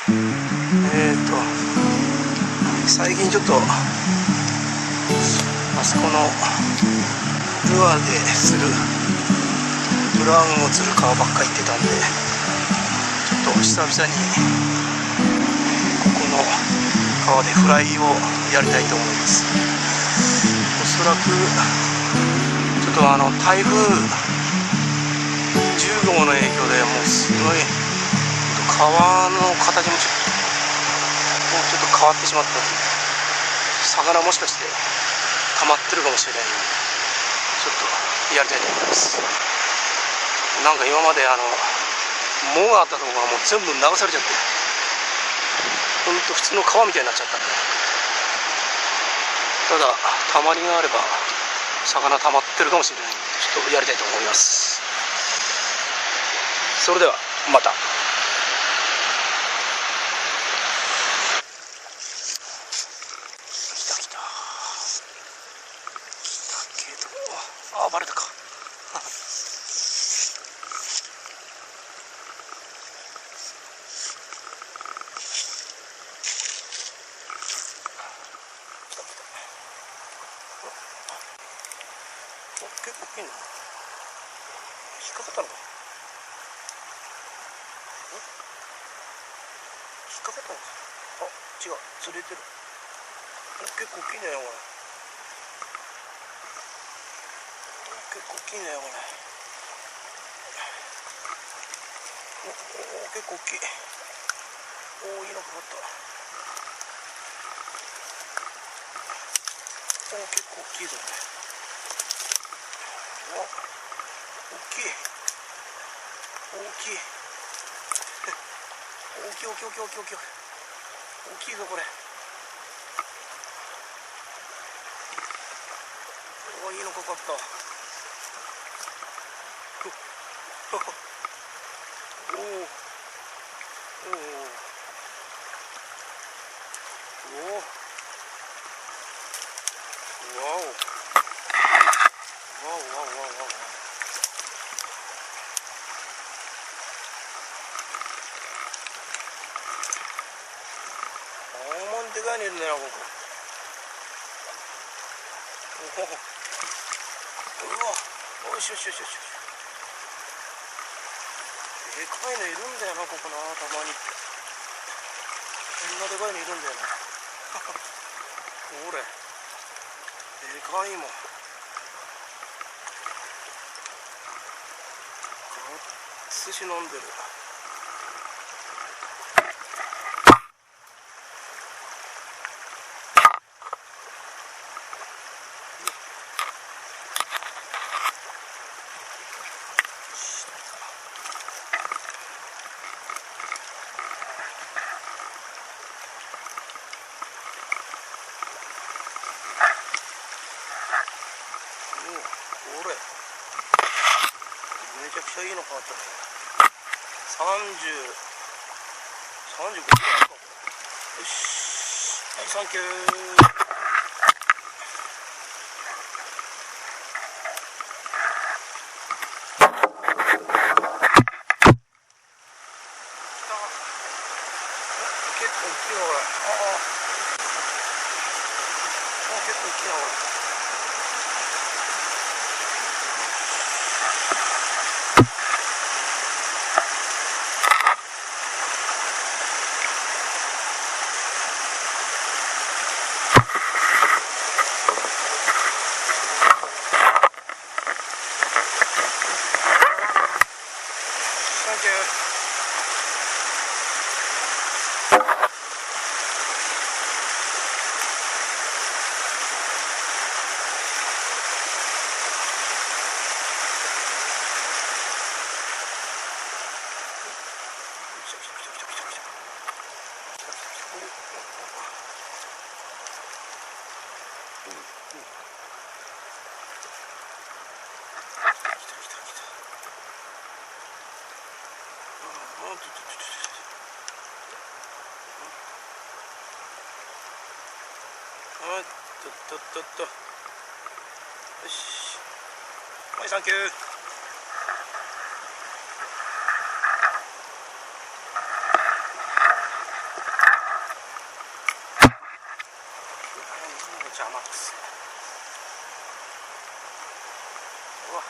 最近ちょっとあそこのルアーでするブラウンを釣る川ばっか行ってたんで、ちょっと久々にここの川でフライをやりたいと思います。おそらくちょっと台風10号の影響でもうすごい川の形もちょっと変わってしまったので、魚もしかして溜まってるかもしれないので、ちょっとやりたいと思います。なんか今まで藻があったところがもう全部流されちゃって、ほんと普通の川みたいになっちゃったんで、ただたまりがあれば魚溜まってるかもしれないので、ちょっとやりたいと思います。それではまた。バレたか結構大きいな。引っかかったのか。引っかかったのか。違う、釣れてる。結構大きいねこれ。結構大きいねこれ。結構大きい。いいのかかった。結構大きいぞこれ。大きい。大きい。大きい大きい大きい大きい大きい。大きいぞこれ。いいのかかった。おおでかいのいるんだよここ。よしよしよしよし。でかいのいるんだよなここな、たまに。こんなでかいのいるんだよな。ほれ、でかいもん。寿司飲んでる。これめちゃくちゃいいの変わったね。35キロか。よし、はい、サンキュー。結構大きいなこれ。結構大きいなこれ。よし、はい、サンキュー。す。うわ、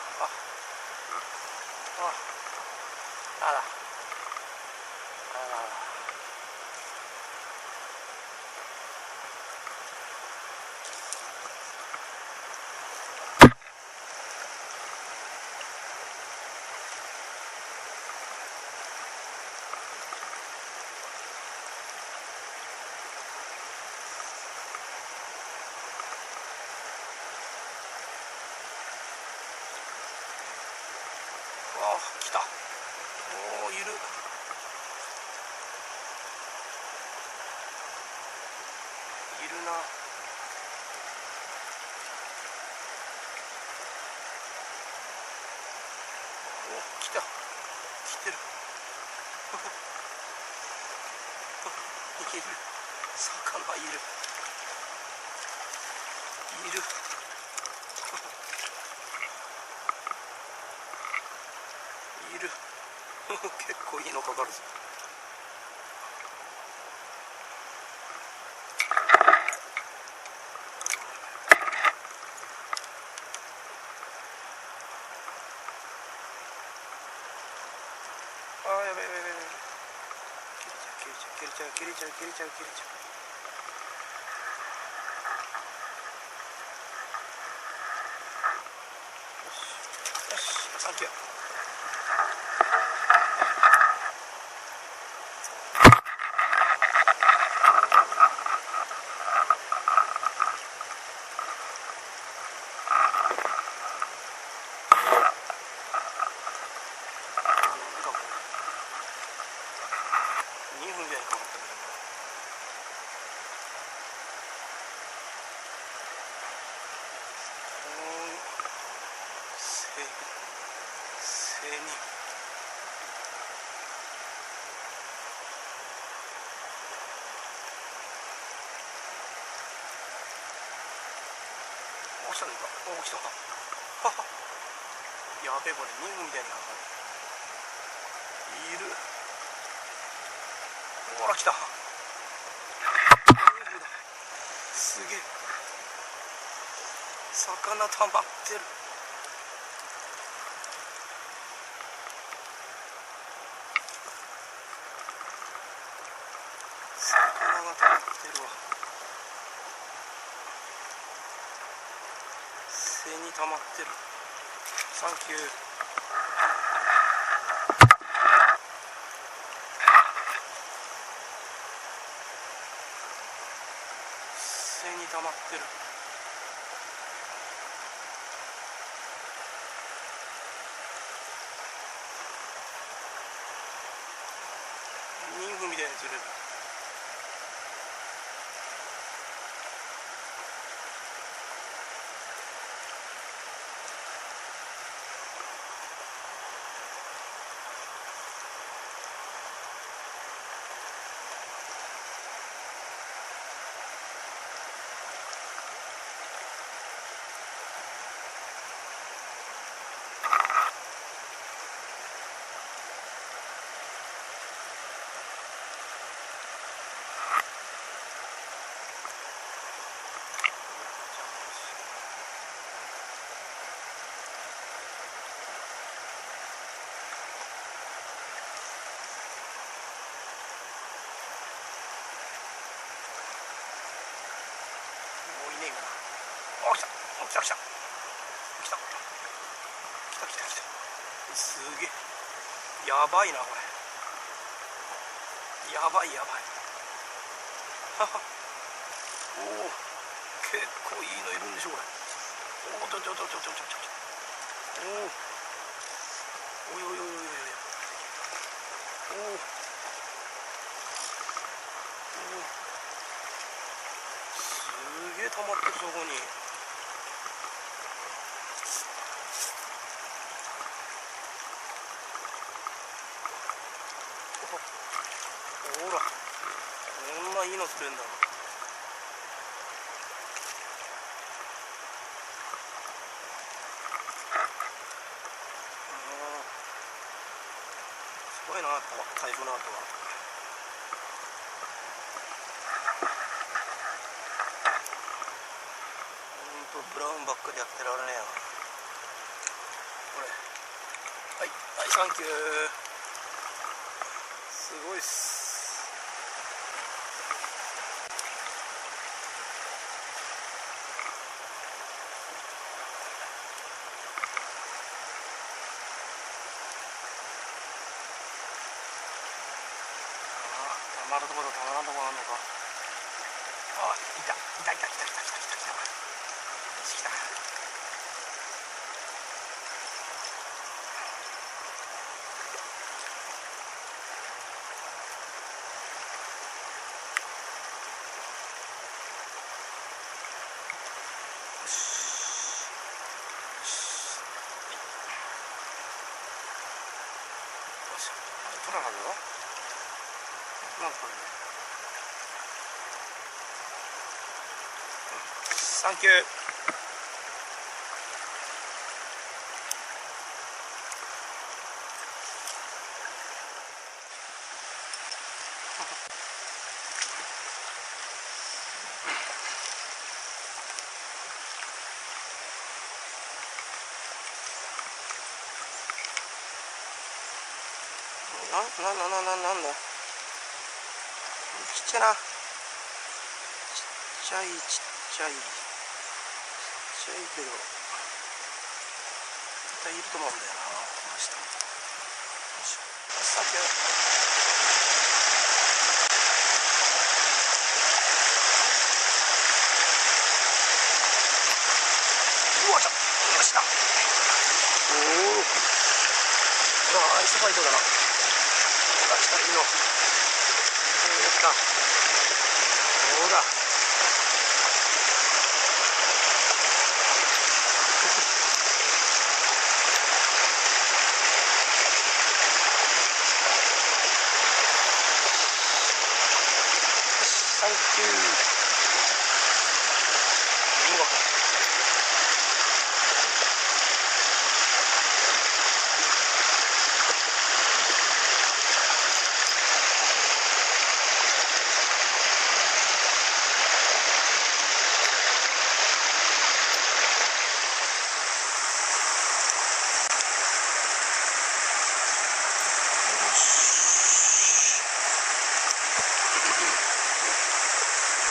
あら来た。おお、いる。いるな。お、来た。来てる。いる。魚いる。いる。いる。結構いいのかかるぞ。あー、やべやべやべやべ。切れちゃう。よしよし、サンキュー。2分ぐらいかかったね。に起きたのか。起きたか。はは。やべえ、これ2分みたいにかかる。いる。ほら来た。すげえ、魚溜まってる。魚が溜まってるわ。背に溜まってる。サンキュー。背に溜まってる。2分みたいに釣れる。来た。すげえ。やばいなこれ。やばい。はは。おお、結構いいのいるんでしょこれ。おお、おお、おい。すげえ溜まってる、そこに。ほら、こんないいの釣れんだ。すごいな、台風の後は。ばっかりやってられねえよこれ。はいはい、サンキュー。すごいっす。たまるところたまらんところあんのか。あ、いたいたいたいたいたいたいた来た。取らなかったよ。なんかこれね。サンキュー。なんだ。ちっちゃな。ちっちゃいけど。絶対いると思うんだよな。この下に。よいしょ。サンキュー。よしな。おお。ああ、いそばいそうだな。ほら、来た、いいの。やった。ほら。サンキュー。うわ。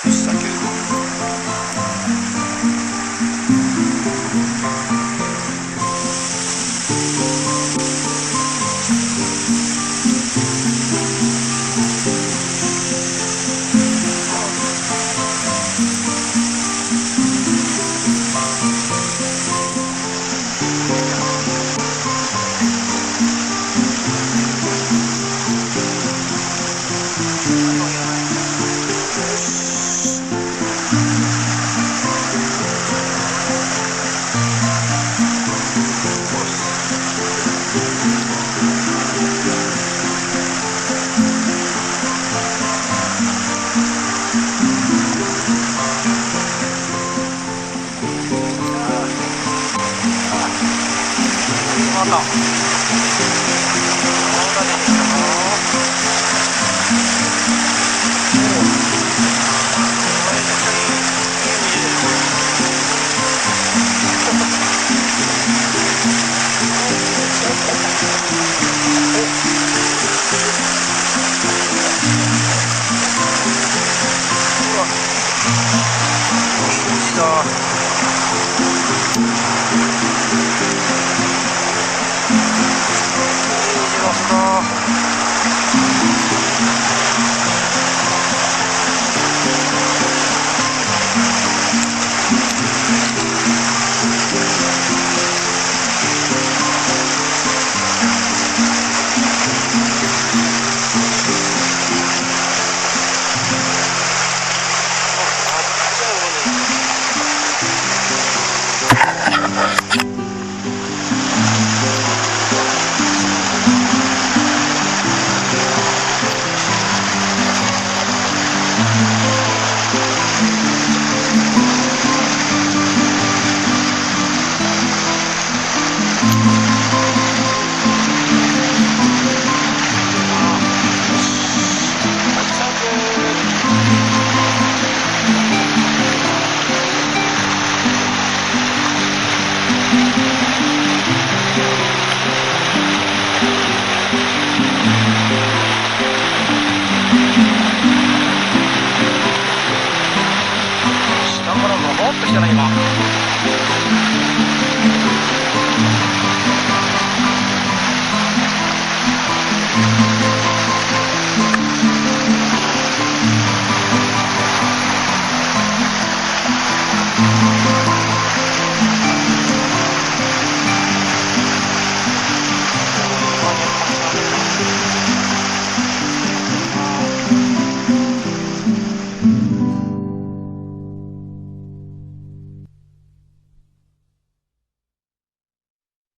サンキュー。また。いいな今。